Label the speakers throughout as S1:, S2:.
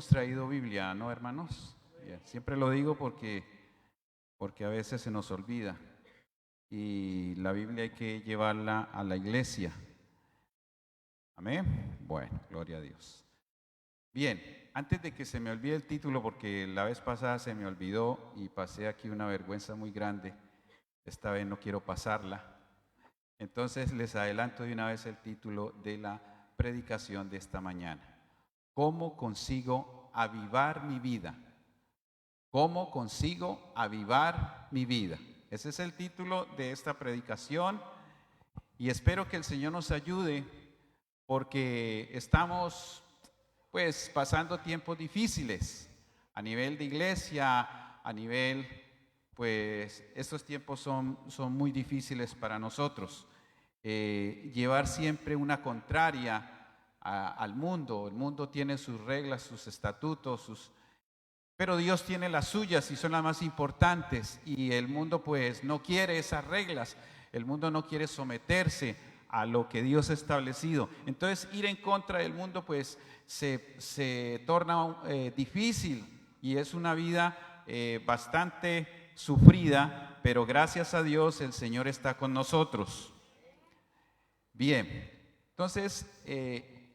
S1: hemos traído Biblia, ¿no, hermanos? Bien, siempre lo digo porque a veces se nos olvida y la Biblia hay que llevarla a la iglesia. Amén. Bueno, gloria a Dios. Bien, antes de que se me olvide el título, porque la vez pasada se me olvidó y pasé aquí una vergüenza muy grande, esta vez no quiero pasarla. Entonces les adelanto de una vez el título de la predicación de esta mañana. ¿Cómo consigo avivar mi vida? ¿Cómo consigo avivar mi vida? Ese es el título de esta predicación y espero que el Señor nos ayude porque estamos pues pasando tiempos difíciles a nivel de iglesia, a nivel, pues estos tiempos son muy difíciles para nosotros. Llevar siempre una contraria al mundo. El mundo tiene sus reglas, sus estatutos, pero Dios tiene las suyas y son las más importantes, y el mundo pues no quiere esas reglas, el mundo no quiere someterse a lo que Dios ha establecido. Entonces ir en contra del mundo pues se torna difícil y es una vida bastante sufrida, pero gracias a Dios el Señor está con nosotros. Bien, entonces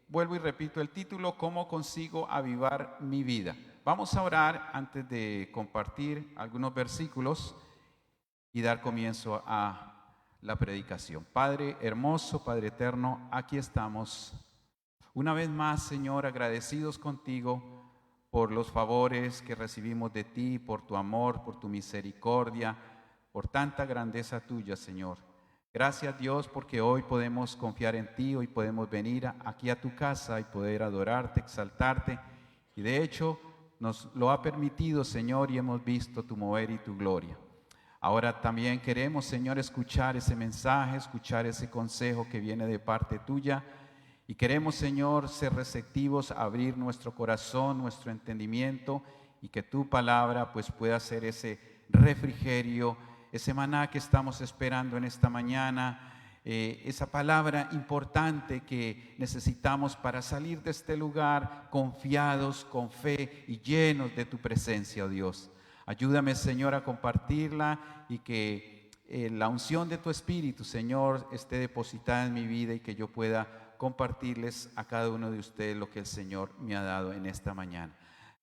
S1: vuelvo y repito el título: ¿Cómo consigo avivar mi vida? Vamos a orar antes de compartir algunos versículos y dar comienzo a la predicación. Padre hermoso, Padre eterno, aquí estamos una vez más, Señor, agradecidos contigo por los favores que recibimos de ti, por tu amor, por tu misericordia, por tanta grandeza tuya, Señor. Gracias, Dios, porque hoy podemos confiar en ti, hoy podemos venir aquí a tu casa y poder adorarte, exaltarte, y de hecho nos lo ha permitido, Señor, y hemos visto tu mover y tu gloria. Ahora también queremos, Señor, escuchar ese mensaje, escuchar ese consejo que viene de parte tuya, y queremos, Señor, ser receptivos, abrir nuestro corazón, nuestro entendimiento, y que tu palabra pues pueda ser ese refrigerio, ese maná que estamos esperando en esta mañana, esa palabra importante que necesitamos para salir de este lugar confiados, con fe y llenos de tu presencia, oh Dios. Ayúdame, Señor, a compartirla y que la unción de tu Espíritu, Señor, esté depositada en mi vida y que yo pueda compartirles a cada uno de ustedes lo que el Señor me ha dado en esta mañana.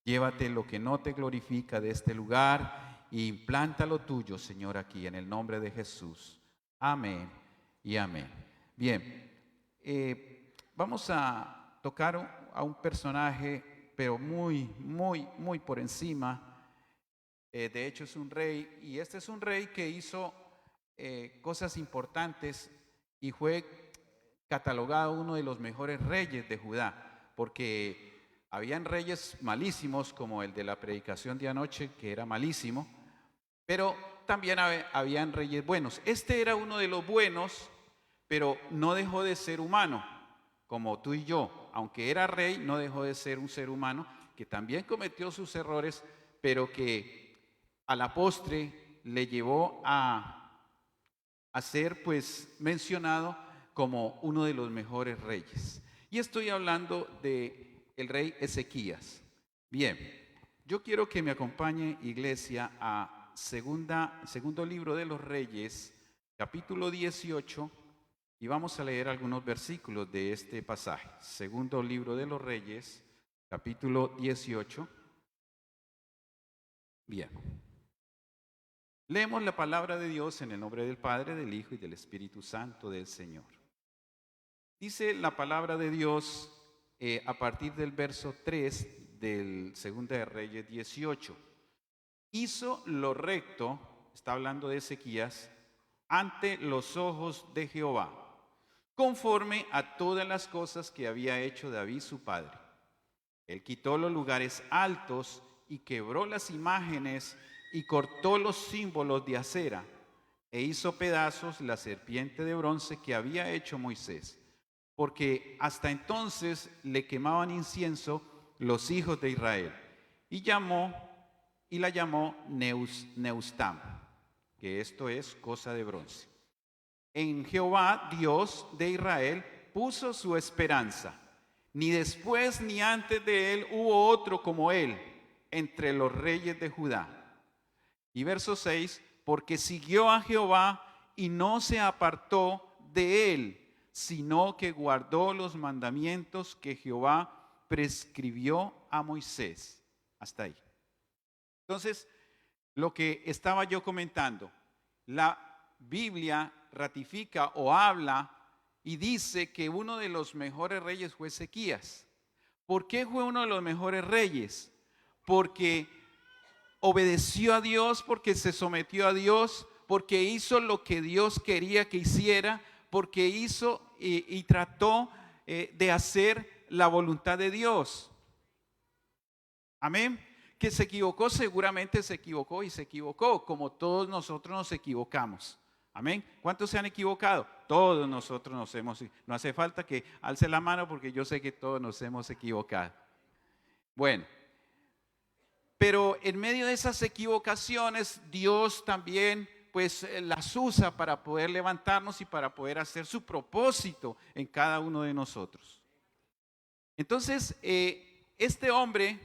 S1: Llévate lo que no te glorifica de este lugar e implanta lo tuyo, Señor, aquí en el nombre de Jesús. Amén y amén. Bien, vamos a tocar a un personaje, pero muy por encima. De hecho es un rey, y este es un rey que hizo cosas importantes y fue catalogado uno de los mejores reyes de Judá, porque habían reyes malísimos como el de la predicación de anoche, que era malísimo, pero también habían reyes buenos. Este era uno de los buenos, pero no dejó de ser humano, como tú y yo. Aunque era rey, no dejó de ser un ser humano que también cometió sus errores, pero que a la postre le llevó a ser pues mencionado como uno de los mejores reyes. Y estoy hablando de el rey Ezequías. Bien, yo quiero que me acompañe, iglesia, a segundo libro de los Reyes, capítulo 18, y vamos a leer algunos versículos de este pasaje. Segundo libro de los Reyes, capítulo 18. Bien. Leemos la palabra de Dios en el nombre del Padre, del Hijo y del Espíritu Santo del Señor. Dice la palabra de Dios a partir del verso 3 del Segunda de Reyes 18. Hizo lo recto, está hablando de Ezequías, ante los ojos de Jehová, conforme a todas las cosas que había hecho David su padre. Él quitó los lugares altos y quebró las imágenes y cortó los símbolos de acera e hizo pedazos la serpiente de bronce que había hecho Moisés, porque hasta entonces le quemaban incienso los hijos de Israel, y la llamó Neustam, que esto es cosa de bronce. En Jehová, Dios de Israel, puso su esperanza. Ni después ni antes de él hubo otro como él entre los reyes de Judá. Y verso 6, porque siguió a Jehová y no se apartó de él, sino que guardó los mandamientos que Jehová prescribió a Moisés. Hasta ahí. Entonces, lo que estaba yo comentando, la Biblia ratifica o habla y dice que uno de los mejores reyes fue Ezequías. ¿Por qué fue uno de los mejores reyes? Porque obedeció a Dios, porque se sometió a Dios, porque hizo lo que Dios quería que hiciera, porque hizo y trató de hacer la voluntad de Dios. Amén. Que se equivocó, seguramente se equivocó y se equivocó, como todos nosotros nos equivocamos. Amén. ¿Cuántos se han equivocado? Todos nosotros nos hemos. No hace falta que alce la mano porque yo sé que todos nos hemos equivocado. Bueno, pero en medio de esas equivocaciones, Dios también pues las usa para poder levantarnos y para poder hacer su propósito en cada uno de nosotros. Entonces, este hombre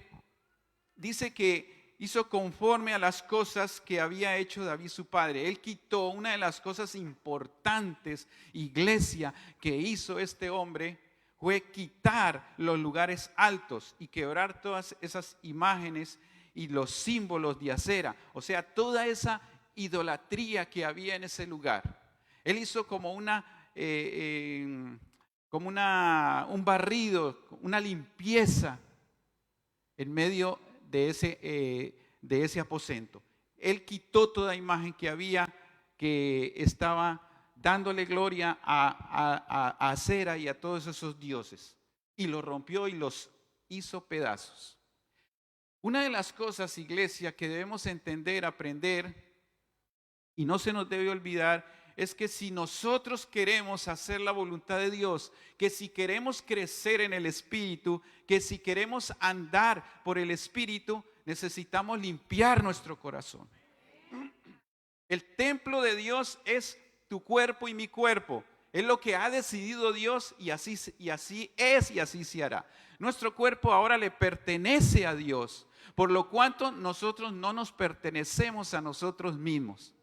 S1: dice que hizo conforme a las cosas que había hecho David su padre. Él quitó una de las cosas importantes, iglesia, que hizo este hombre, fue quitar los lugares altos y quebrar todas esas imágenes y los símbolos de acera. O sea, toda esa idolatría que había en ese lugar. Él hizo como un barrido, una limpieza en medio de ese aposento. Él quitó toda imagen que había, que estaba dándole gloria a Acera y a todos esos dioses, y los rompió y los hizo pedazos. Una de las cosas, iglesia, que debemos entender, aprender, y no se nos debe olvidar, es que si nosotros queremos hacer la voluntad de Dios, que si queremos crecer en el Espíritu, que si queremos andar por el Espíritu, necesitamos limpiar nuestro corazón. El templo de Dios es tu cuerpo y mi cuerpo. Es lo que ha decidido Dios y así es y así se hará. Nuestro cuerpo ahora le pertenece a Dios, por lo cuanto nosotros no nos pertenecemos a nosotros mismos.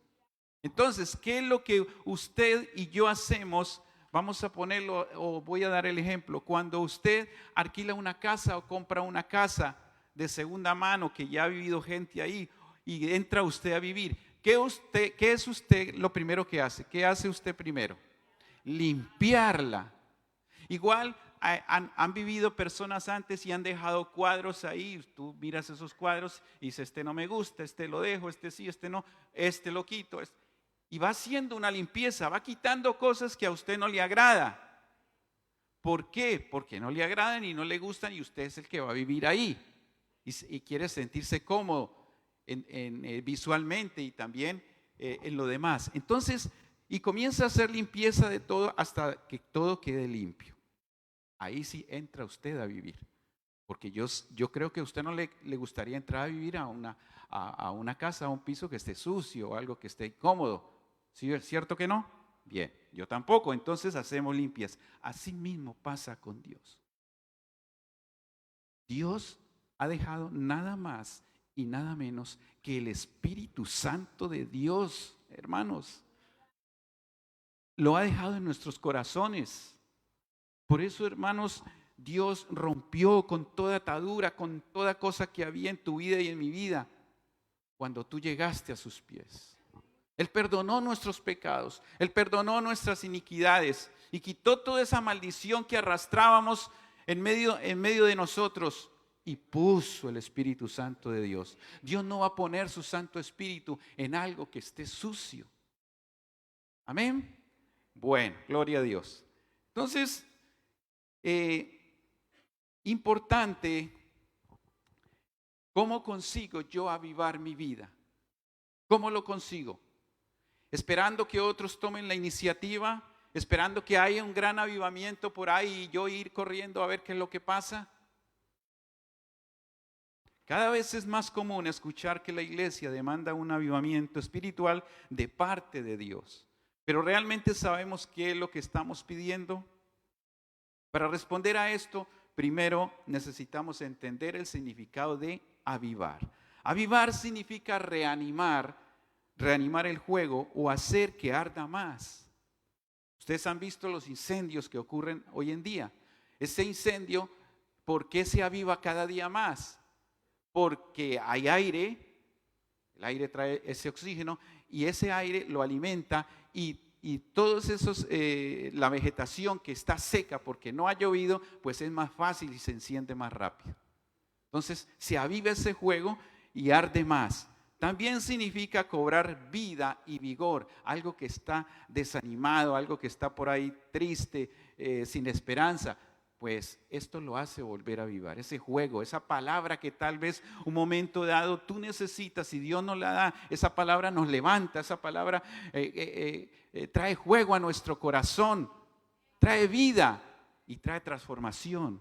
S1: Entonces, ¿qué es lo que usted y yo hacemos? Vamos a ponerlo, o voy a dar el ejemplo. Cuando usted alquila una casa o compra una casa de segunda mano, que ya ha vivido gente ahí, y entra usted a vivir, ¿qué es usted lo primero que hace? ¿Qué hace usted primero? Limpiarla. Igual han vivido personas antes y han dejado cuadros ahí. Tú miras esos cuadros y dices, este no me gusta, este lo dejo, este sí, este no, este lo quito. Y va haciendo una limpieza, va quitando cosas que a usted no le agrada. ¿Por qué? Porque no le agradan y no le gustan y usted es el que va a vivir ahí. Y quiere sentirse cómodo visualmente y también en lo demás. Entonces, y comienza a hacer limpieza de todo hasta que todo quede limpio. Ahí sí entra usted a vivir. Porque yo creo que a usted no le gustaría entrar a vivir a una casa, a un piso que esté sucio o algo que esté incómodo. ¿Sí es cierto que no? Bien, yo tampoco. Entonces hacemos limpias. Así mismo pasa con Dios. Dios ha dejado nada más y nada menos que el Espíritu Santo de Dios, hermanos. Lo ha dejado en nuestros corazones. Por eso, hermanos, Dios rompió con toda atadura, con toda cosa que había en tu vida y en mi vida, cuando tú llegaste a sus pies. Él perdonó nuestros pecados, Él perdonó nuestras iniquidades y quitó toda esa maldición que arrastrábamos en medio de nosotros y puso el Espíritu Santo de Dios. Dios no va a poner su Santo Espíritu en algo que esté sucio. Amén. Bueno, gloria a Dios. Entonces, importante, ¿cómo consigo yo avivar mi vida? ¿Cómo lo consigo? Esperando que otros tomen la iniciativa, esperando que haya un gran avivamiento por ahí y yo ir corriendo a ver qué es lo que pasa. Cada vez es más común escuchar que la iglesia demanda un avivamiento espiritual de parte de Dios. Pero ¿realmente sabemos qué es lo que estamos pidiendo? Para responder a esto, primero necesitamos entender el significado de avivar. Avivar significa reanimar el fuego o hacer que arda más. Ustedes han visto los incendios que ocurren hoy en día. Ese incendio, ¿por qué se aviva cada día más? Porque hay aire, el aire trae ese oxígeno y ese aire lo alimenta y todos esos, la vegetación que está seca porque no ha llovido, pues es más fácil y se enciende más rápido. Entonces se aviva ese fuego y arde más. También significa cobrar vida y vigor, algo que está desanimado, algo que está por ahí triste, sin esperanza. Pues esto lo hace volver a avivar, ese fuego, esa palabra que tal vez un momento dado tú necesitas y Dios nos la da, esa palabra nos levanta, esa palabra trae fuego a nuestro corazón, trae vida y trae transformación.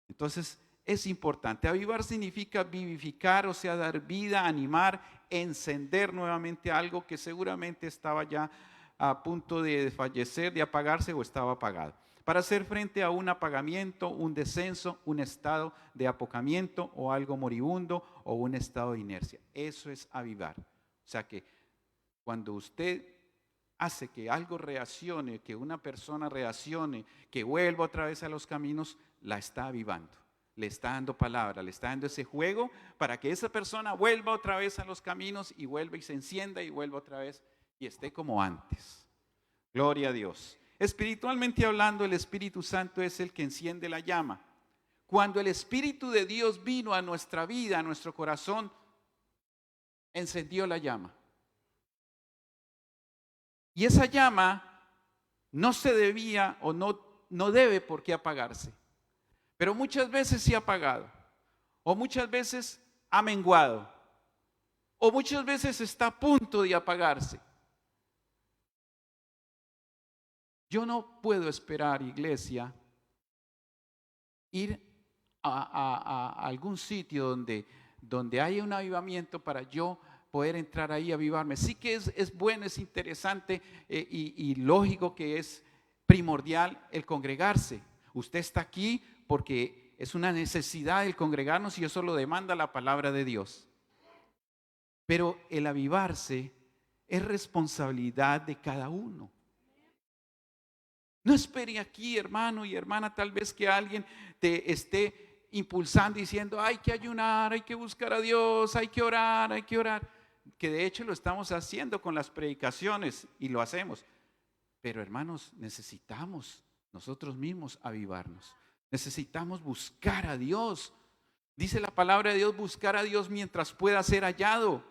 S1: Entonces es importante, avivar significa vivificar, o sea, dar vida, animar, encender nuevamente algo que seguramente estaba ya a punto de fallecer, de apagarse o estaba apagado. Para hacer frente a un apagamiento, un descenso, un estado de apocamiento o algo moribundo o un estado de inercia. Eso es avivar. O sea que cuando usted hace que algo reaccione, que una persona reaccione, que vuelva otra vez a los caminos, la está avivando. Le está dando palabra, le está dando ese juego para que esa persona vuelva otra vez a los caminos y vuelva y se encienda y vuelva otra vez y esté como antes. Gloria a Dios. Espiritualmente hablando, el Espíritu Santo es el que enciende la llama. Cuando el Espíritu de Dios vino a nuestra vida, a nuestro corazón, encendió la llama. Y esa llama no se debía o no debe por qué apagarse. Pero muchas veces se ha apagado. O muchas veces ha menguado. O muchas veces está a punto de apagarse. Yo no puedo esperar, iglesia, ir a algún sitio donde haya un avivamiento para yo poder entrar ahí a avivarme. Sí que es bueno, es interesante y lógico que es primordial el congregarse. Usted está aquí porque es una necesidad el congregarnos y eso lo demanda la palabra de Dios. Pero el avivarse es responsabilidad de cada uno. No espere aquí, hermano y hermana, tal vez que alguien te esté impulsando diciendo, hay que ayunar, hay que buscar a Dios, hay que orar, que de hecho lo estamos haciendo con las predicaciones y lo hacemos. Pero hermanos, necesitamos nosotros mismos avivarnos. Necesitamos buscar a Dios. Dice la palabra de Dios, buscar a Dios mientras pueda ser hallado.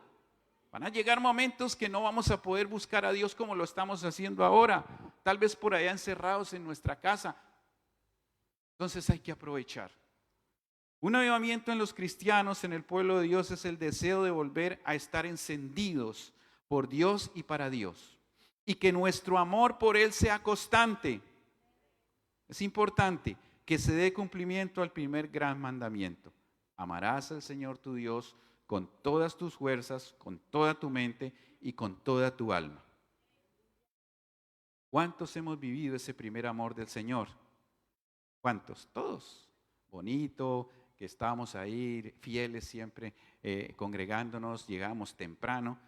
S1: Van a llegar momentos que no vamos a poder buscar a Dios como lo estamos haciendo ahora. Tal vez por allá encerrados en nuestra casa. Entonces hay que aprovechar. Un avivamiento en los cristianos, en el pueblo de Dios, es el deseo de volver a estar encendidos por Dios y para Dios. Y que nuestro amor por Él sea constante. Es importante que se dé cumplimiento al primer gran mandamiento. Amarás al Señor tu Dios con todas tus fuerzas, con toda tu mente y con toda tu alma. ¿Cuántos hemos vivido ese primer amor del Señor? ¿Cuántos? Todos. Bonito, que estábamos ahí fieles siempre, congregándonos, llegábamos temprano,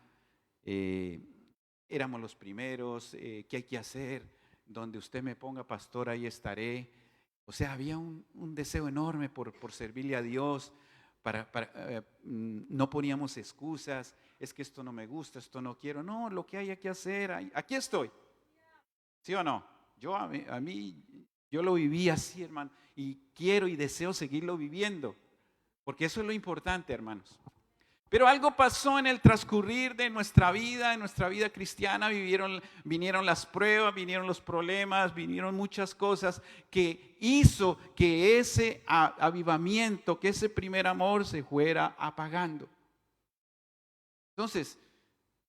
S1: éramos los primeros, ¿qué hay que hacer? Donde usted me ponga pastor, ahí estaré. O sea, había un deseo enorme por servirle a Dios. No poníamos excusas, es que esto no me gusta, esto no quiero. No, lo que hay que hacer, aquí estoy. ¿Sí o no? Yo lo viví así, hermano, y quiero y deseo seguirlo viviendo, porque eso es lo importante, hermanos. Pero algo pasó en el transcurrir de nuestra vida cristiana, vinieron las pruebas, vinieron los problemas, vinieron muchas cosas que hizo que ese avivamiento, que ese primer amor se fuera apagando. Entonces,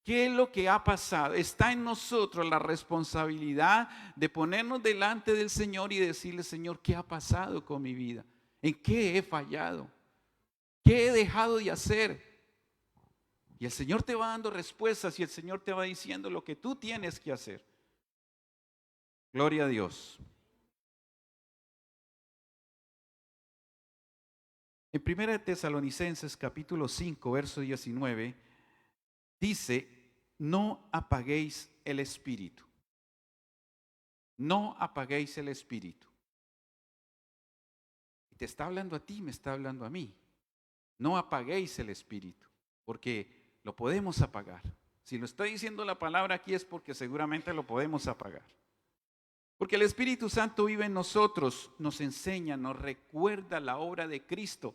S1: ¿qué es lo que ha pasado? Está en nosotros la responsabilidad de ponernos delante del Señor y decirle, Señor, ¿qué ha pasado con mi vida? ¿En qué he fallado? ¿Qué he dejado de hacer? Y el Señor te va dando respuestas y el Señor te va diciendo lo que tú tienes que hacer. Gloria a Dios. En 1 Tesalonicenses capítulo 5, verso 19, dice, no apaguéis el espíritu. No apaguéis el espíritu. Y te está hablando a ti, me está hablando a mí. No apaguéis el espíritu, porque lo podemos apagar. Si lo está diciendo la palabra aquí es porque seguramente lo podemos apagar. Porque el Espíritu Santo vive en nosotros, nos enseña, nos recuerda la obra de Cristo.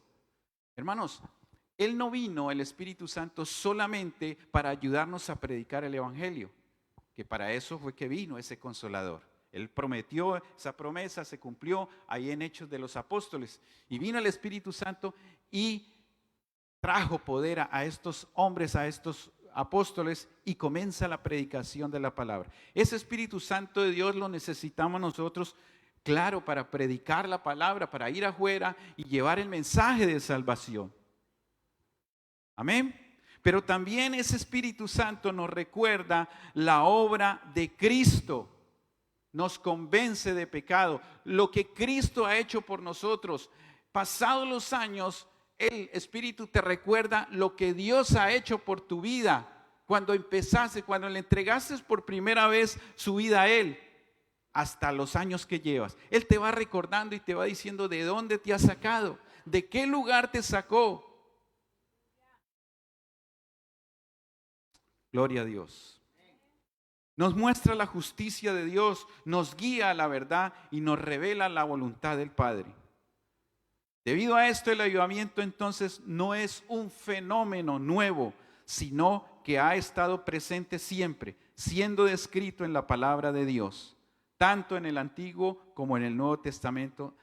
S1: Hermanos, Él no vino, el Espíritu Santo, solamente para ayudarnos a predicar el Evangelio, que para eso fue que vino ese Consolador. Él prometió, esa promesa se cumplió ahí en Hechos de los Apóstoles. Y vino el Espíritu Santo y trajo poder a estos hombres, a estos apóstoles, y comienza la predicación de la palabra. Ese Espíritu Santo de Dios lo necesitamos nosotros, claro, para predicar la palabra, para ir afuera y llevar el mensaje de salvación. Amén. Pero también ese Espíritu Santo nos recuerda la obra de Cristo. Nos convence de pecado, lo que Cristo ha hecho por nosotros. Pasados los años, el Espíritu te recuerda lo que Dios ha hecho por tu vida. Cuando empezaste, cuando le entregaste por primera vez su vida a Él, hasta los años que llevas. Él te va recordando y te va diciendo de dónde te ha sacado, de qué lugar te sacó. Gloria a Dios. Nos muestra la justicia de Dios, nos guía a la verdad y nos revela la voluntad del Padre. Debido a esto, el avivamiento entonces no es un fenómeno nuevo, sino que ha estado presente siempre, siendo descrito en la palabra de Dios. Tanto en el Antiguo como en el Nuevo Testamento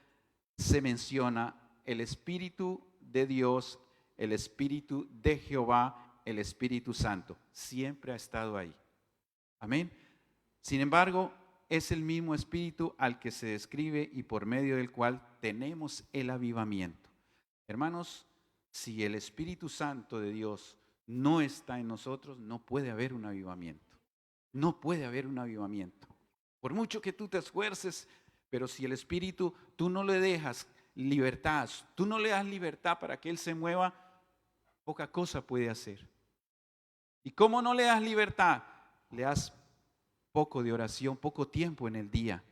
S1: se menciona el Espíritu de Dios, el Espíritu de Jehová, el Espíritu Santo. Siempre ha estado ahí. Amén. Sin embargo, es el mismo Espíritu al que se describe y por medio del cual tenemos el avivamiento. Hermanos, si el Espíritu Santo de Dios no está en nosotros, no puede haber un avivamiento. No puede haber un avivamiento. Por mucho que tú te esfuerces, pero si el Espíritu, tú no le dejas libertad, tú no le das libertad para que Él se mueva, poca cosa puede hacer. ¿Y cómo no le das libertad? Le das poco de oración, poco tiempo en el día.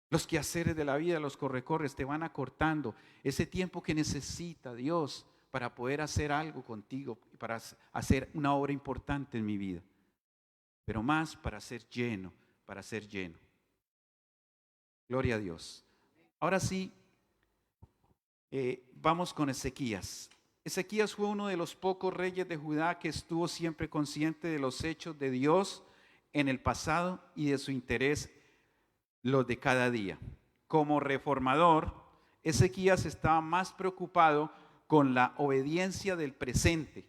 S1: Los quehaceres de la vida, los corre-corres te van acortando ese tiempo que necesita Dios para poder hacer algo contigo, para hacer una obra importante en mi vida, pero más para ser lleno, para ser lleno. Gloria a Dios. Ahora sí, vamos con Ezequías. Ezequías fue uno de los pocos reyes de Judá que estuvo siempre consciente de los hechos de Dios en el pasado y de su interés los de cada día. Como reformador, Ezequías estaba más preocupado con la obediencia del presente.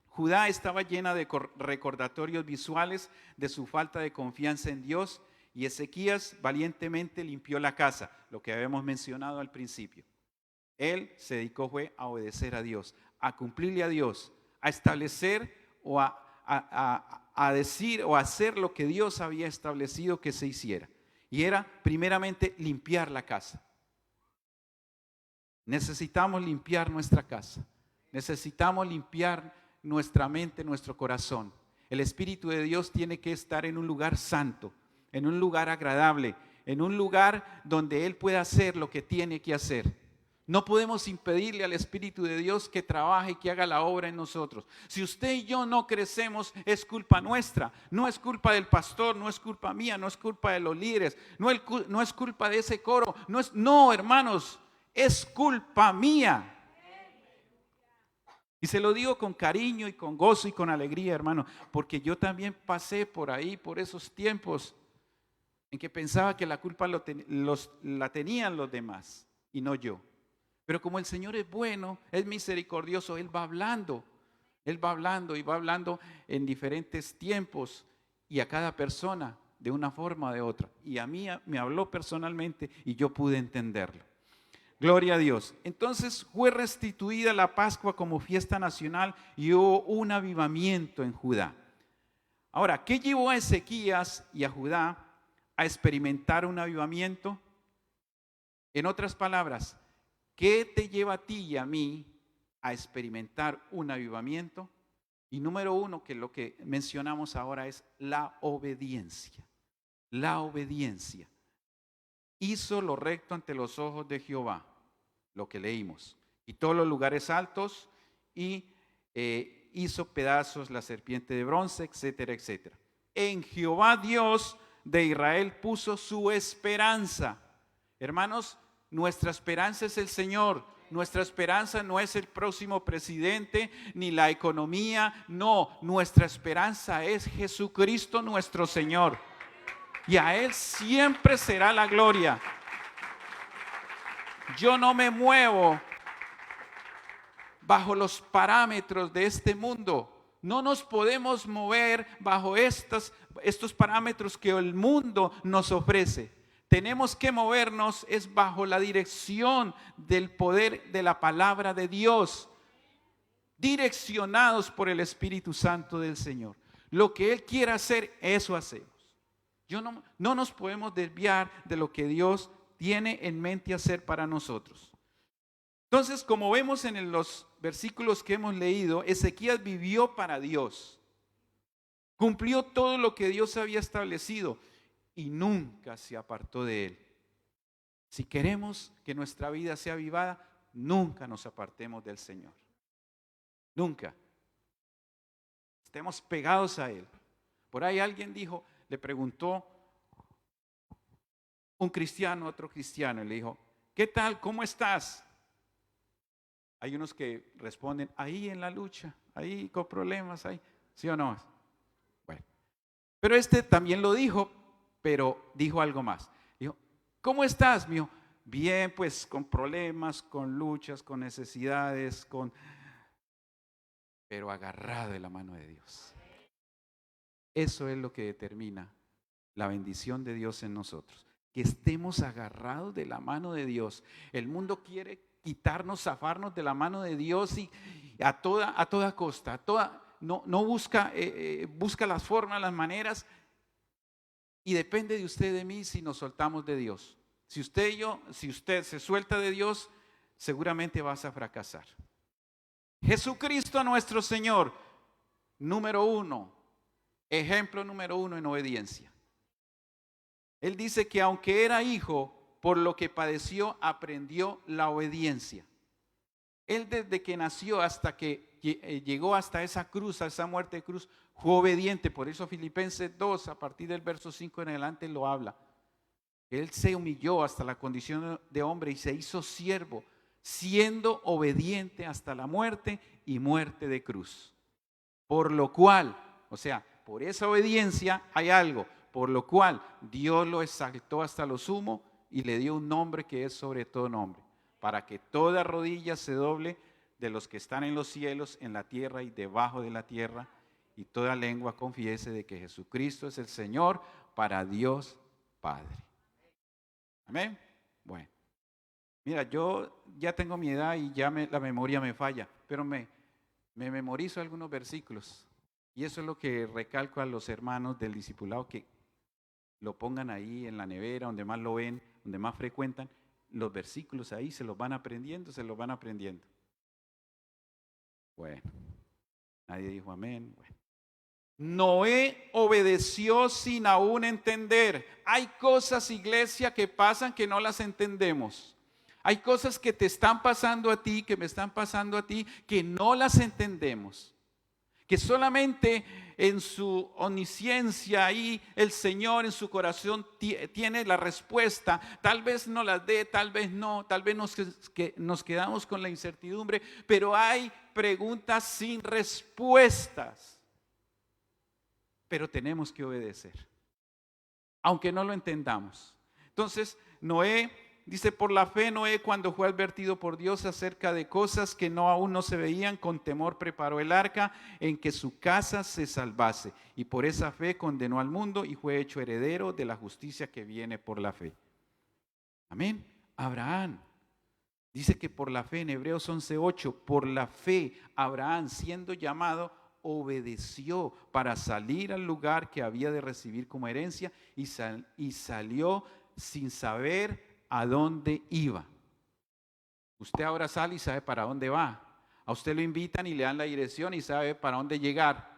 S1: Judá estaba llena de recordatorios visuales de su falta de confianza en Dios y Ezequías valientemente limpió la casa, lo que habíamos mencionado al principio. Él se dedicó fue a obedecer a Dios, a cumplirle a Dios, a establecer o a decir o a hacer lo que Dios había establecido que se hiciera. Y era primeramente limpiar la casa. Necesitamos limpiar nuestra casa. Necesitamos limpiar nuestra mente, nuestro corazón. El Espíritu de Dios tiene que estar en un lugar santo, en un lugar agradable, en un lugar donde Él pueda hacer lo que tiene que hacer. No podemos impedirle al Espíritu de Dios que trabaje y que haga la obra en nosotros. Si usted y yo no crecemos, es culpa nuestra. No es culpa del pastor, no es culpa mía, no es culpa de los líderes, no es culpa de ese coro. No, hermanos, es culpa mía. Y se lo digo con cariño y con gozo y con alegría, hermano, porque yo también pasé por ahí, por esos tiempos en que pensaba que la culpa la tenían los demás y no yo. Pero como el Señor es bueno, es misericordioso, Él va hablando y va hablando en diferentes tiempos y a cada persona de una forma o de otra. Y a mí me habló personalmente y yo pude entenderlo. Gloria a Dios. Entonces fue restituida la Pascua como fiesta nacional y hubo un avivamiento en Judá. Ahora, ¿qué llevó a Ezequías y a Judá a experimentar un avivamiento? En otras palabras, ¿Qué te lleva a ti y a mí a experimentar un avivamiento? Y número uno, que lo que mencionamos ahora es la obediencia. La obediencia. Hizo lo recto ante los ojos de Jehová, lo que leímos. Quitó los lugares altos y hizo pedazos la serpiente de bronce, etcétera, etcétera. En Jehová Dios de Israel puso su esperanza. Hermanos, nuestra esperanza es el Señor. Nuestra esperanza no es el próximo presidente ni la economía. No, nuestra esperanza es Jesucristo nuestro Señor. Y a Él siempre será la gloria. Yo no me muevo bajo los parámetros de este mundo. No nos podemos mover bajo estos parámetros que el mundo nos ofrece. Tenemos que movernos es bajo la dirección del poder de la palabra de Dios, direccionados por el Espíritu Santo del Señor. Lo que Él quiera hacer, eso hacemos. No nos podemos desviar de lo que Dios tiene en mente hacer para nosotros. Entonces, como vemos en los versículos que hemos leído, Ezequías vivió para Dios. Cumplió todo lo que Dios había establecido y nunca se apartó de Él. Si queremos que nuestra vida sea avivada, nunca nos apartemos del Señor. Nunca. Estemos pegados a Él. Por ahí alguien dijo, le preguntó un cristiano a otro cristiano y le dijo, ¿qué tal? ¿Cómo estás? Hay unos que responden, ahí en la lucha, ahí con problemas, ahí, ¿sí o no? Bueno, pero este también lo dijo, pero dijo algo más. Dijo, ¿cómo estás, mío? Bien, pues con problemas, con luchas, con necesidades, pero agarrado de la mano de Dios. Eso es lo que determina la bendición de Dios en nosotros. Que estemos agarrados de la mano de Dios. El mundo quiere quitarnos, zafarnos de la mano de Dios y a toda costa, no busca las formas, las maneras, y depende de usted, de mí, si nos soltamos de Dios. Si usted se suelta de Dios, seguramente vas a fracasar. Jesucristo nuestro Señor, ejemplo número uno en obediencia. Él dice que aunque era hijo, por lo que padeció, aprendió la obediencia. Él desde que nació hasta que llegó hasta esa cruz, a esa muerte de cruz, fue obediente. Por eso Filipenses 2, a partir del verso 5 en adelante, lo habla. Él se humilló hasta la condición de hombre y se hizo siervo, siendo obediente hasta la muerte y muerte de cruz. Por lo cual, o sea, por esa obediencia hay algo, por lo cual Dios lo exaltó hasta lo sumo y le dio un nombre que es sobre todo nombre, para que toda rodilla se doble de los que están en los cielos, en la tierra y debajo de la tierra, y toda lengua confiese de que Jesucristo es el Señor, para Dios Padre. Amén. Bueno, mira, yo ya tengo mi edad y ya la memoria me falla, pero me memorizo algunos versículos, y eso es lo que recalco a los hermanos del discipulado, que lo pongan ahí en la nevera, donde más lo ven, donde más frecuentan, los versículos ahí se los van aprendiendo. Bueno, nadie dijo amén. Bueno. Noé obedeció sin aún entender. Hay cosas, iglesia, que pasan que no las entendemos. Hay cosas que te están pasando a ti, que me están pasando a ti, que no las entendemos. Que solamente en su omnisciencia ahí el Señor en su corazón tiene la respuesta. Tal vez no las dé, tal vez no, tal vez nos quedamos con la incertidumbre, pero hay preguntas sin respuestas. Pero tenemos que obedecer, aunque no lo entendamos. Entonces, Noé dice, por la fe Noé, cuando fue advertido por Dios acerca de cosas que aún no se veían, con temor preparó el arca en que su casa se salvase. Y por esa fe condenó al mundo y fue hecho heredero de la justicia que viene por la fe. Amén. Abraham dice que por la fe, en Hebreos 11:8, por la fe Abraham, siendo llamado, obedeció para salir al lugar que había de recibir como herencia y salió sin saber a dónde iba. Usted ahora sale y sabe para dónde va. A usted lo invitan y le dan la dirección y sabe para dónde llegar.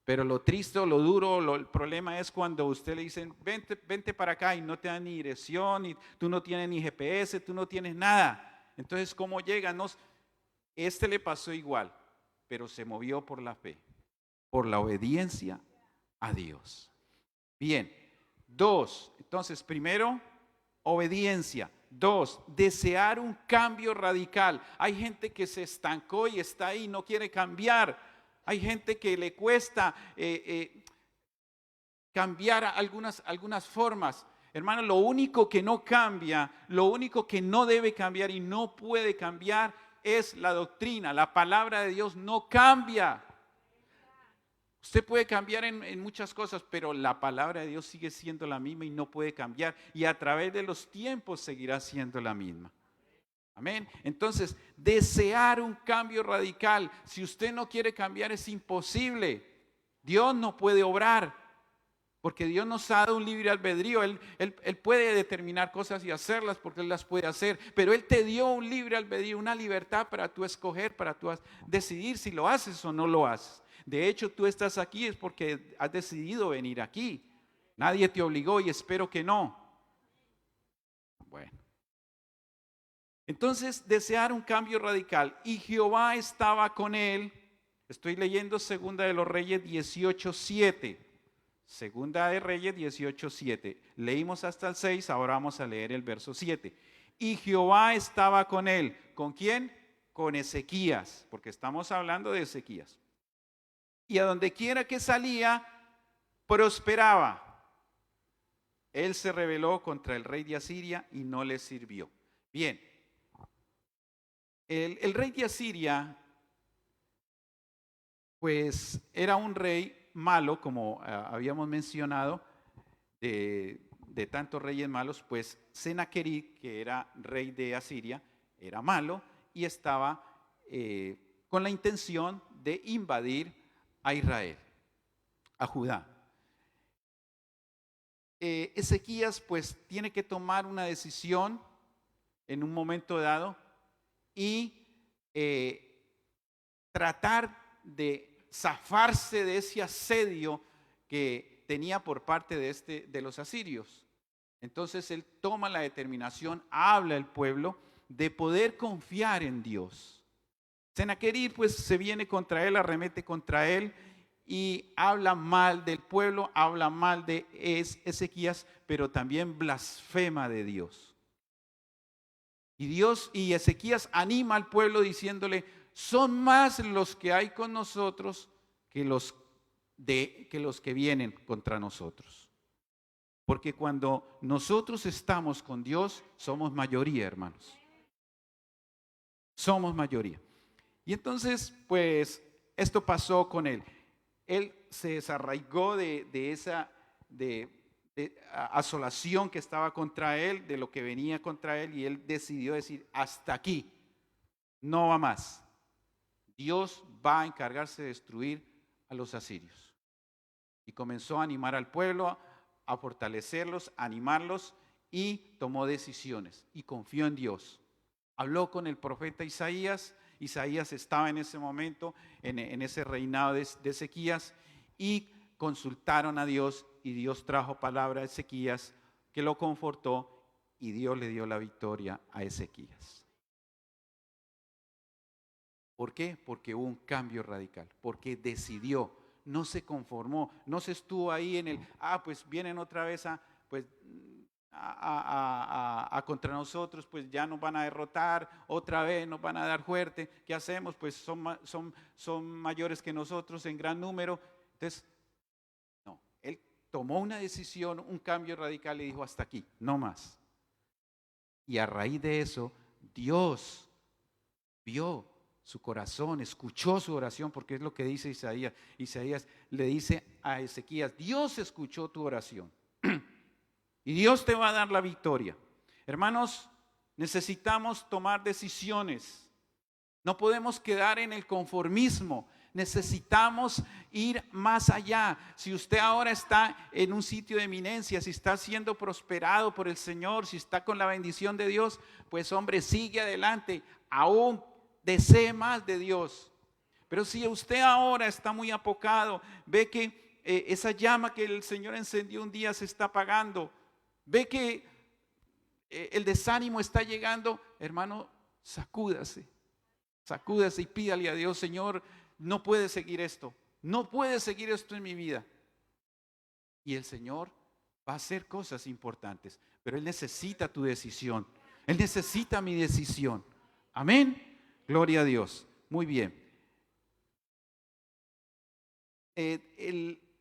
S1: Pero lo triste, lo duro, el problema es cuando usted le dicen, vente para acá y no te dan ni dirección, y tú no tienes ni GPS, tú no tienes nada. Entonces, ¿cómo llega? No, este le pasó igual, pero se movió por la fe, por la obediencia a Dios. Bien, 2, entonces primero, obediencia. 2, desear un cambio radical. Hay gente que se estancó y está ahí, no quiere cambiar. Hay gente que le cuesta cambiar algunas formas. Hermano, lo único que no cambia, lo único que no debe cambiar y no puede cambiar es la doctrina. La palabra de Dios no cambia. Usted puede cambiar en muchas cosas, pero la palabra de Dios sigue siendo la misma y no puede cambiar. Y a través de los tiempos seguirá siendo la misma. Amén. Entonces, desear un cambio radical. Si usted no quiere cambiar, es imposible. Dios no puede obrar, porque Dios nos ha dado un libre albedrío. Él puede determinar cosas y hacerlas porque Él las puede hacer, pero Él te dio un libre albedrío, una libertad para tú escoger, para tú decidir si lo haces o no lo haces. De hecho, tú estás aquí es porque has decidido venir aquí. Nadie te obligó y espero que no. Bueno. Entonces, desear un cambio radical. Y Jehová estaba con él. Estoy leyendo Segunda de los Reyes 18:7. Segunda de Reyes 18:7. Leímos hasta el 6, ahora vamos a leer el verso 7. Y Jehová estaba con él. ¿Con quién? Con Ezequías, porque estamos hablando de Ezequías. Y a donde quiera que salía, prosperaba. Él se rebeló contra el rey de Asiria y no le sirvió. Bien, el rey de Asiria, pues era un rey malo, como habíamos mencionado, de tantos reyes malos, pues Senaquerib, que era rey de Asiria, era malo y estaba con la intención de invadir a Israel, a Judá. Ezequías pues tiene que tomar una decisión en un momento dado y tratar de zafarse de ese asedio que tenía por parte de los asirios. Entonces él toma la determinación, habla al pueblo de poder confiar en Dios. Senaquerib pues se viene contra él, arremete contra él y habla mal del pueblo, habla mal de Ezequías, pero también blasfema de Dios. Y Ezequías anima al pueblo diciéndole, son más los que hay con nosotros que los que vienen contra nosotros. Porque cuando nosotros estamos con Dios, somos mayoría, hermanos. Somos mayoría. Y entonces, pues, esto pasó con él. Él se desarraigó de esa asolación que estaba contra él, de lo que venía contra él, y él decidió decir, hasta aquí, no va más. Dios va a encargarse de destruir a los asirios. Y comenzó a animar al pueblo, a fortalecerlos, a animarlos, y tomó decisiones, y confió en Dios. Habló con el profeta Isaías. Isaías estaba en ese momento, en ese reinado de Ezequías, y consultaron a Dios, y Dios trajo palabra a Ezequías, que lo confortó, y Dios le dio la victoria a Ezequías. ¿Por qué? Porque hubo un cambio radical, porque decidió, no se conformó, no se estuvo ahí en pues vienen otra vez a contra nosotros, pues ya nos van a derrotar, otra vez nos van a dar fuerte, ¿qué hacemos? Pues son mayores que nosotros en gran número. Entonces, no, él tomó una decisión, un cambio radical y dijo hasta aquí, no más. Y a raíz de eso, Dios vio su corazón, escuchó su oración, porque es lo que dice Isaías. Isaías le dice a Ezequías, Dios escuchó tu oración. Y Dios te va a dar la victoria. Hermanos, necesitamos tomar decisiones. No podemos quedar en el conformismo. Necesitamos ir más allá. Si usted ahora está en un sitio de eminencia, si está siendo prosperado por el Señor, si está con la bendición de Dios, pues hombre, sigue adelante. Aún desee más de Dios. Pero si usted ahora está muy apocado, ve que esa llama que el Señor encendió un día se está apagando, ve que el desánimo está llegando, hermano, sacúdase y pídale a Dios: Señor, no puede seguir esto, no puede seguir esto en mi vida. Y el Señor va a hacer cosas importantes, pero Él necesita tu decisión, Él necesita mi decisión. Amén, gloria a Dios. Muy bien.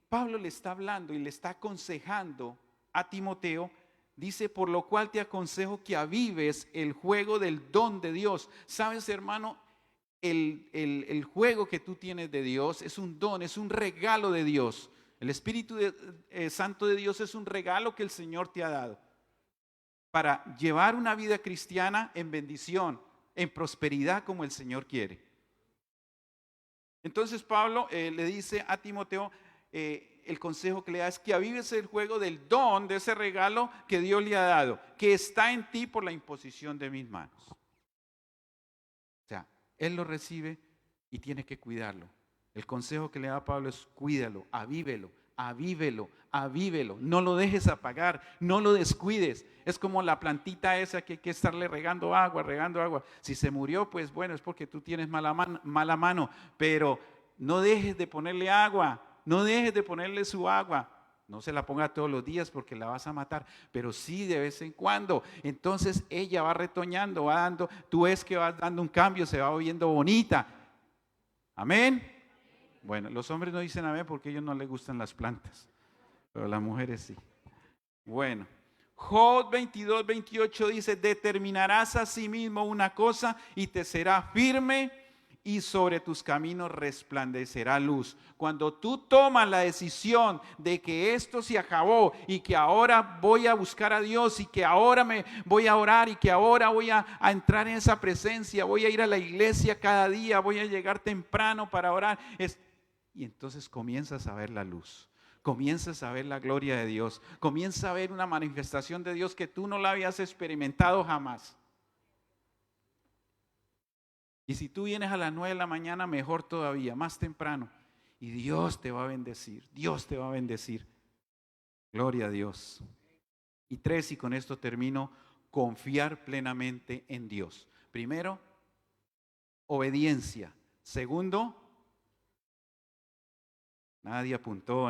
S1: Pablo le está hablando y le está aconsejando a Timoteo. Dice: por lo cual te aconsejo que avives el juego del don de Dios. Sabes, hermano, el juego que tú tienes de Dios es un don, es un regalo de Dios. El Espíritu Santo de Dios es un regalo que el Señor te ha dado para llevar una vida cristiana en bendición, en prosperidad, como el Señor quiere. Entonces Pablo le dice a Timoteo, el consejo que le da es que avives el juego del don, de ese regalo que Dios le ha dado, que está en ti por la imposición de mis manos. O sea, él lo recibe y tiene que cuidarlo. El consejo que le da Pablo es: cuídalo, avívelo, avívelo, avívelo. No lo dejes apagar, no lo descuides. Es como la plantita esa que hay que estarle regando agua, regando agua. Si se murió, pues bueno, es porque tú tienes mala mano, pero no dejes de ponerle agua, no dejes de ponerle su agua. No se la ponga todos los días porque la vas a matar, pero sí de vez en cuando. Entonces ella va retoñando, va dando, tú ves que va dando un cambio, se va viendo bonita. Amén. Bueno, los hombres no dicen amén porque a ellos no les gustan las plantas, pero las mujeres sí. Bueno, Job 22:28 dice: determinarás a sí mismo una cosa y te será firme, y sobre tus caminos resplandecerá luz. Cuando tú tomas la decisión de que esto se acabó y que ahora voy a buscar a Dios y que ahora me voy a orar y que ahora voy a entrar en esa presencia, voy a ir a la iglesia cada día, voy a llegar temprano para orar, y entonces comienzas a ver la luz. Comienzas a ver la gloria de Dios. Comienzas a ver una manifestación de Dios que tú no la habías experimentado jamás. Y si tú vienes a las 9 de la mañana, mejor todavía, más temprano. Y Dios te va a bendecir. Dios te va a bendecir. Gloria a Dios. Y 3, y con esto termino: confiar plenamente en Dios. Primero, obediencia. Segundo, nadie apuntó,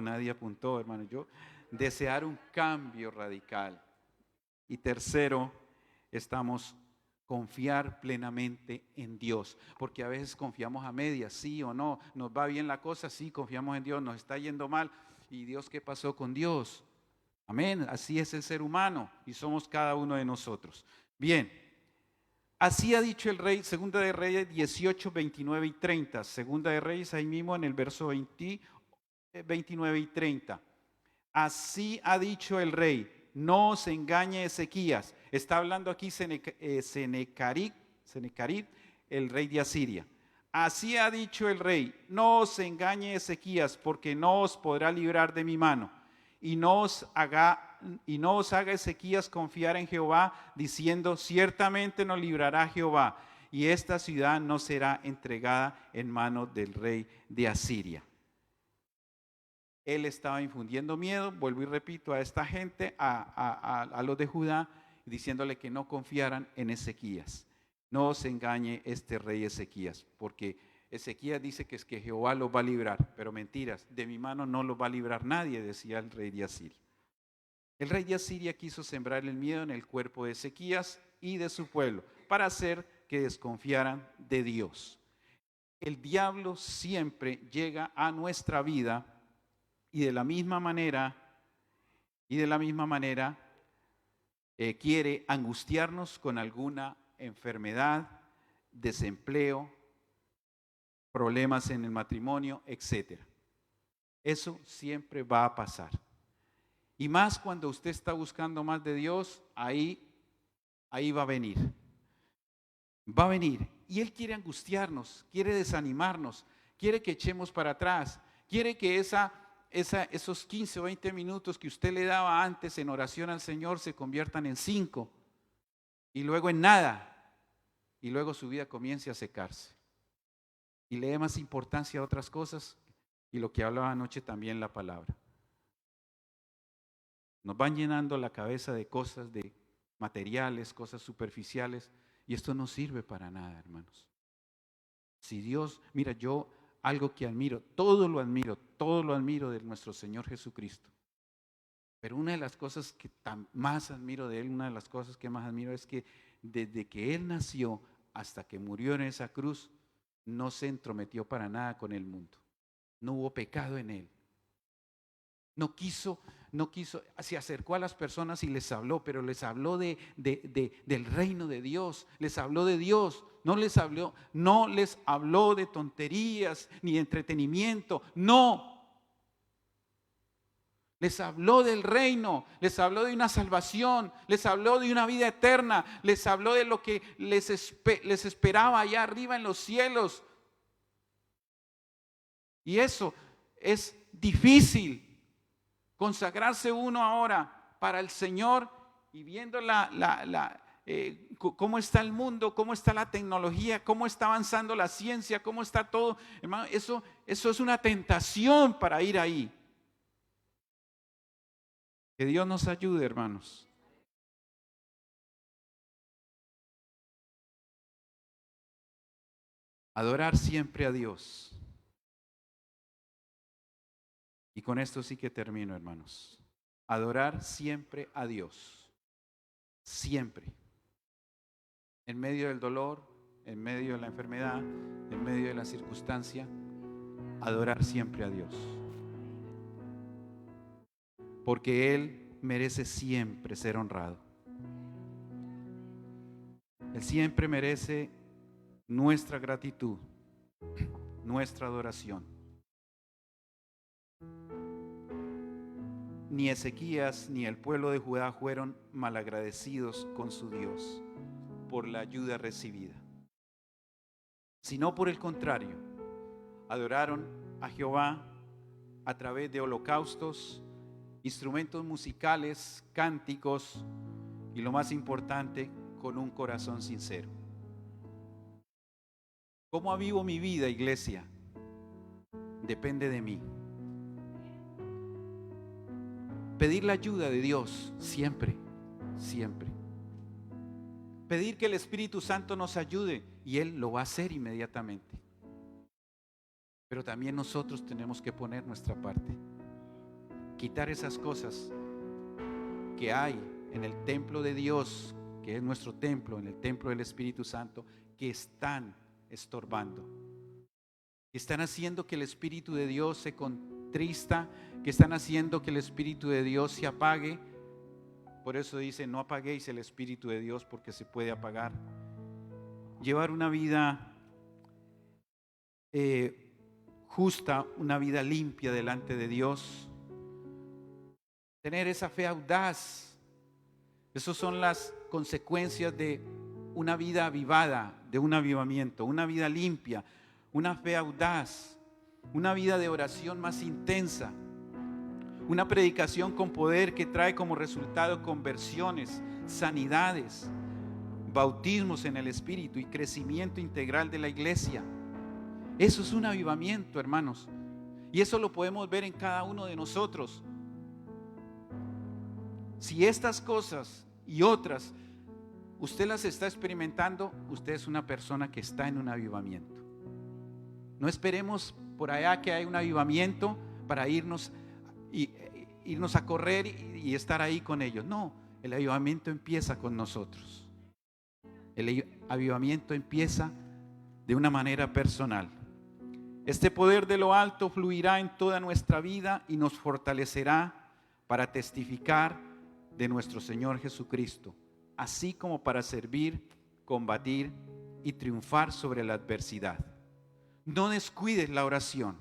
S1: hermano. Yo, desear un cambio radical. Y tercero, confiar plenamente en Dios, porque a veces confiamos a medias, sí o no, nos va bien la cosa, sí, confiamos en Dios, nos está yendo mal, y Dios, ¿qué pasó con Dios? Amén, así es el ser humano y somos cada uno de nosotros. Bien, así ha dicho el rey, Segunda de Reyes 18, 29 y 30, Segunda de Reyes ahí mismo en el verso 29 y 30. Así ha dicho el rey: no se engañe Ezequías. Está hablando aquí Senecarib, el rey de Asiria. Así ha dicho el rey: no se engañe Ezequías, porque no os podrá librar de mi mano. Y no os haga Ezequías confiar en Jehová, diciendo: ciertamente nos librará Jehová, y esta ciudad no será entregada en manos del rey de Asiria. Él estaba infundiendo miedo, vuelvo y repito, a esta gente, a los de Judá, diciéndole que no confiaran en Ezequías. No se engañe este rey Ezequías, porque Ezequías dice que es que Jehová los va a librar, pero mentiras, de mi mano no los va a librar nadie, decía el rey de Asiria. El rey de Asiria quiso sembrar el miedo en el cuerpo de Ezequías y de su pueblo, para hacer que desconfiaran de Dios. El diablo siempre llega a nuestra vida y de la misma manera quiere angustiarnos con alguna enfermedad, desempleo, problemas en el matrimonio, etc. Eso siempre va a pasar. Y más cuando usted está buscando más de Dios, ahí va a venir. Va a venir. Y Él quiere angustiarnos, quiere desanimarnos, quiere que echemos para atrás, quiere que esos 15 o 20 minutos que usted le daba antes en oración al Señor se conviertan en 5 y luego en nada, y luego su vida comience a secarse y le dé más importancia a otras cosas y lo que hablaba anoche también la palabra. Nos van llenando la cabeza de cosas, de materiales, cosas superficiales, y esto no sirve para nada, hermanos. Si Dios, mira, yo algo que admiro, todo lo admiro de nuestro Señor Jesucristo. Pero una de las cosas que más admiro de Él, una de las cosas que más admiro es que desde que Él nació hasta que murió en esa cruz, no se entrometió para nada con el mundo. No hubo pecado en Él. No quiso, se acercó a las personas y les habló, pero les habló del reino de Dios, les habló de Dios, no les habló de tonterías ni de entretenimiento, no. Les habló del reino, les habló de una salvación, les habló de una vida eterna, les habló de lo que les esperaba allá arriba en los cielos. Y eso es difícil. Consagrarse uno ahora para el Señor y viendo cómo está el mundo, cómo está la tecnología, cómo está avanzando la ciencia, cómo está todo, hermano, eso es una tentación para ir ahí. Que Dios nos ayude, hermanos. Adorar siempre a Dios. Y con esto sí que termino, hermanos. Adorar siempre a Dios. Siempre. En medio del dolor, en medio de la enfermedad, en medio de la circunstancia, adorar siempre a Dios. Porque Él merece siempre ser honrado. Él siempre merece nuestra gratitud, nuestra adoración. Ni Ezequías ni el pueblo de Judá fueron malagradecidos con su Dios por la ayuda recibida, sino por el contrario, adoraron a Jehová a través de holocaustos, instrumentos musicales, cánticos y lo más importante, con un corazón sincero. ¿Cómo avivo mi vida, iglesia? Depende de mí. Pedir la ayuda de Dios siempre, siempre. Pedir que el Espíritu Santo nos ayude y Él lo va a hacer inmediatamente. Pero también nosotros tenemos que poner nuestra parte. Quitar esas cosas que hay en el templo de Dios, que es nuestro templo, en el templo del Espíritu Santo, que están estorbando, que están haciendo que el Espíritu de Dios se contrista, que están haciendo que el Espíritu de Dios se apague. Por eso dice, no apaguéis el Espíritu de Dios, porque se puede apagar. Llevar una vida justa, una vida limpia delante de Dios. Tener esa fe audaz. Esas son las consecuencias de una vida avivada, de un avivamiento, una vida limpia, una fe audaz, una vida de oración más intensa, una predicación con poder que trae como resultado conversiones, sanidades, bautismos en el Espíritu y crecimiento integral de la iglesia. Eso es un avivamiento, hermanos, y eso lo podemos ver en cada uno de nosotros. Si estas cosas y otras usted las está experimentando, usted es una persona que está en un avivamiento. No esperemos por allá que haya un avivamiento para irnos a correr y estar ahí con ellos. No, el avivamiento empieza con nosotros. El avivamiento empieza de una manera personal. Este poder de lo alto fluirá en toda nuestra vida y nos fortalecerá para testificar de nuestro Señor Jesucristo, así como para servir, combatir y triunfar sobre la adversidad. No descuides la oración.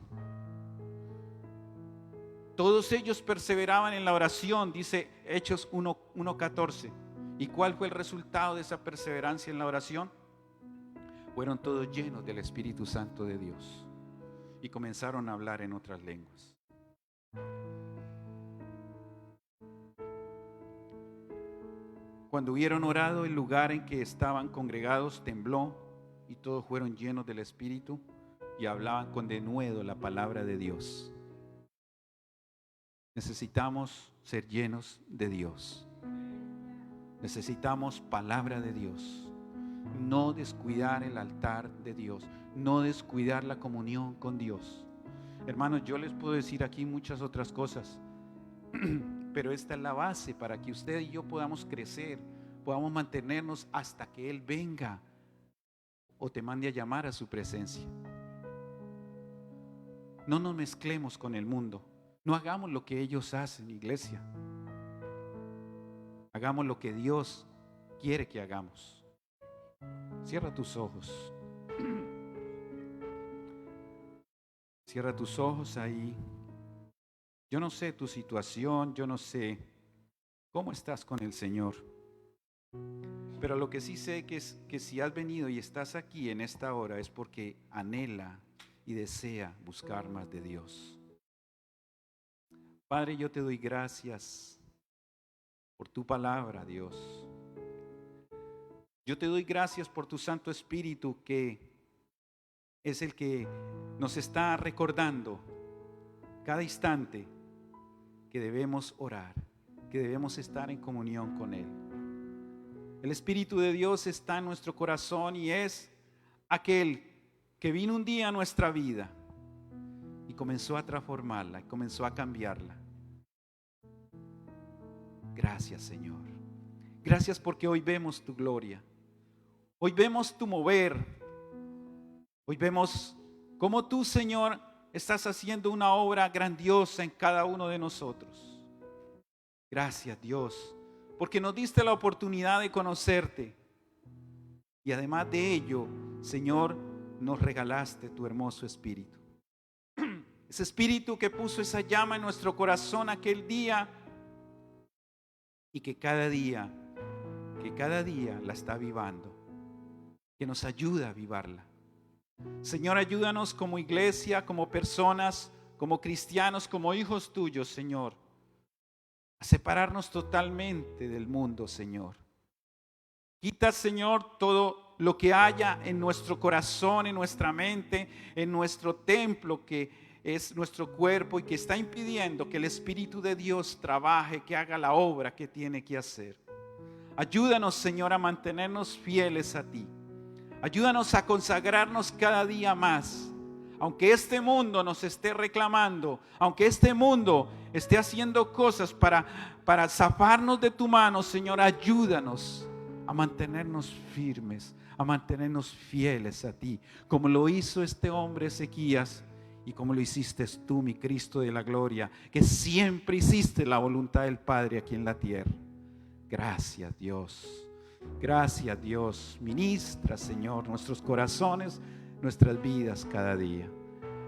S1: Todos ellos perseveraban en la oración, dice Hechos 1:14. ¿Y cuál fue el resultado de esa perseverancia en la oración? Fueron todos llenos del Espíritu Santo de Dios. y comenzaron a hablar en otras lenguas. Cuando hubieron orado, el lugar en que estaban congregados tembló y todos fueron llenos del Espíritu y hablaban con denuedo la palabra de Dios. Necesitamos ser llenos de Dios. Necesitamos palabra de Dios. No descuidar el altar de Dios. No descuidar la comunión con Dios. Hermanos, yo les puedo decir aquí muchas otras cosas, pero esta es la base para que usted y yo podamos crecer, podamos mantenernos hasta que Él venga o te mande a llamar a su presencia. No nos mezclemos con el mundo. No hagamos lo que ellos hacen, iglesia. Hagamos lo que Dios quiere que hagamos. Cierra tus ojos. Cierra tus ojos ahí. Yo no sé tu situación, yo no sé cómo estás con el Señor. Pero lo que sí sé es que si has venido y estás aquí en esta hora es porque anhela y desea buscar más de Dios. Padre, yo te doy gracias por tu palabra, Dios. Yo te doy gracias por tu Santo Espíritu, que es el que nos está recordando cada instante que debemos orar, que debemos estar en comunión con Él. El Espíritu de Dios está en nuestro corazón y es aquel que vino un día a nuestra vida y comenzó a transformarla, y comenzó a cambiarla. Gracias, Señor. Gracias porque hoy vemos tu gloria. Hoy vemos tu mover. Hoy vemos cómo tú, Señor, estás haciendo una obra grandiosa en cada uno de nosotros. Gracias, Dios, porque nos diste la oportunidad de conocerte. Y además de ello, Señor, nos regalaste tu hermoso Espíritu. Ese Espíritu que puso esa llama en nuestro corazón aquel día y que cada día la está avivando, que nos ayuda a avivarla. Señor, ayúdanos como iglesia, como personas, como cristianos, como hijos tuyos, Señor, a separarnos totalmente del mundo, Señor. Quita, Señor, todo lo que haya en nuestro corazón, en nuestra mente, en nuestro templo, que es nuestro cuerpo y que está impidiendo que el Espíritu de Dios trabaje, que haga la obra que tiene que hacer. Ayúdanos, Señor, a mantenernos fieles a ti. Ayúdanos a consagrarnos cada día más. Aunque este mundo nos esté reclamando, aunque este mundo esté haciendo cosas para zafarnos de tu mano, Señor, ayúdanos a mantenernos firmes, a mantenernos fieles a ti, como lo hizo este hombre Ezequías y como lo hiciste tú, mi Cristo de la gloria, que siempre hiciste la voluntad del Padre aquí en la tierra. Gracias, Dios. Gracias, Dios. Ministra, Señor, nuestros corazones, nuestras vidas cada día.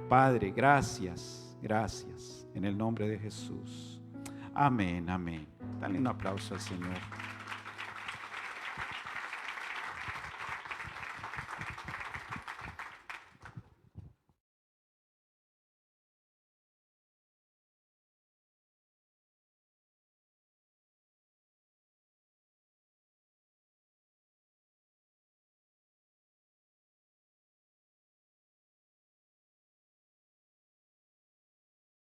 S1: Padre, gracias, gracias. En el nombre de Jesús. Amén, amén. Dale un aplauso al Señor.